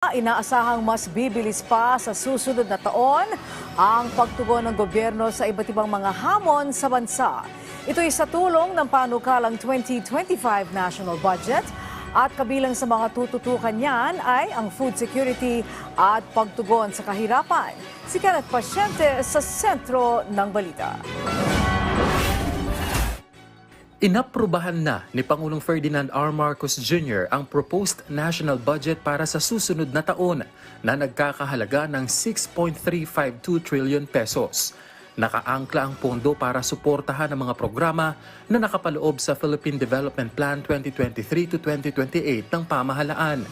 Inaasahang mas bibilis pa sa susunod na taon ang pagtugon ng gobyerno sa iba't ibang mga hamon sa bansa. Ito'y sa tulong ng panukalang 2025 National Budget at kabilang sa mga tututukan niyan ay ang food security at pagtugon sa kahirapan. Si Kenneth Pasyente sa sentro ng balita. Inaprubahan na ni Pangulong Ferdinand R. Marcos Jr. ang proposed national budget para sa susunod na taon na nagkakahalaga ng 6.352 trillion pesos. Nakaangkla ang pondo para suportahan ang mga programa na nakapaloob sa Philippine Development Plan 2023 to 2028 ng pamahalaan.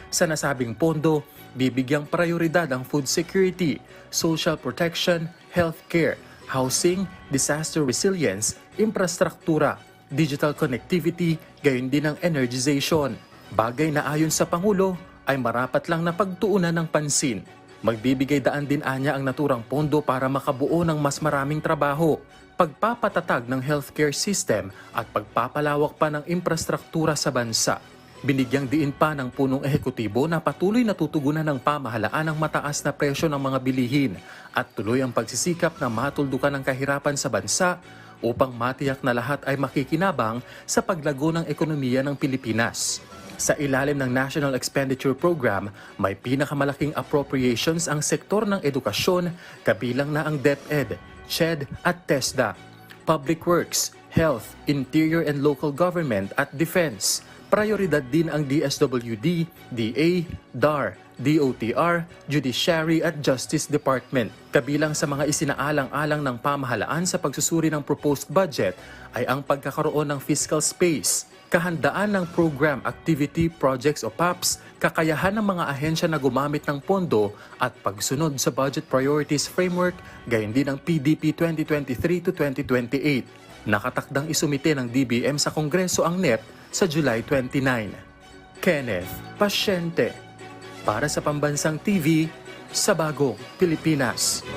Sa nasabing pondo, bibigyang prioridad ang food security, social protection, healthcare, housing, disaster resilience, infrastruktura, digital connectivity, gayon din ang energization. Bagay na ayon sa Pangulo ay marapat lang na pagtuunan ng pansin. Magbibigay daan din anya ang naturang pondo para makabuo ng mas maraming trabaho, pagpapatatag ng healthcare system at pagpapalawak pa ng infrastruktura sa bansa. Binigyang diin pa ng punong ehekutibo na patuloy na tutugunan ng pamahalaan ang mataas na presyo ng mga bilihin at tuloy ang pagsisikap na matuldukan ang kahirapan sa bansa upang matiyak na lahat ay makikinabang sa paglago ng ekonomiya ng Pilipinas. Sa ilalim ng National Expenditure Program, may pinakamalaking appropriations ang sektor ng edukasyon, kabilang na ang DepEd, CHED at TESDA, Public Works, Health, Interior and Local Government at Defense. Prioridad din ang DSWD, DA, DAR, DOTR, Judiciary at Justice Department. Kabilang sa mga isinaalang-alang ng pamahalaan sa pagsusuri ng proposed budget ay ang pagkakaroon ng fiscal space, kahandaan ng program, activity, projects o PAPs, kakayahan ng mga ahensya na gumamit ng pondo at pagsunod sa budget priorities framework, gayon din ang PDP 2023 to 2028. Nakatakdang isumite ng DBM sa Kongreso ang NEP sa July 29. Kenneth Pasyente para sa Pambansang TV sa Bagong Pilipinas.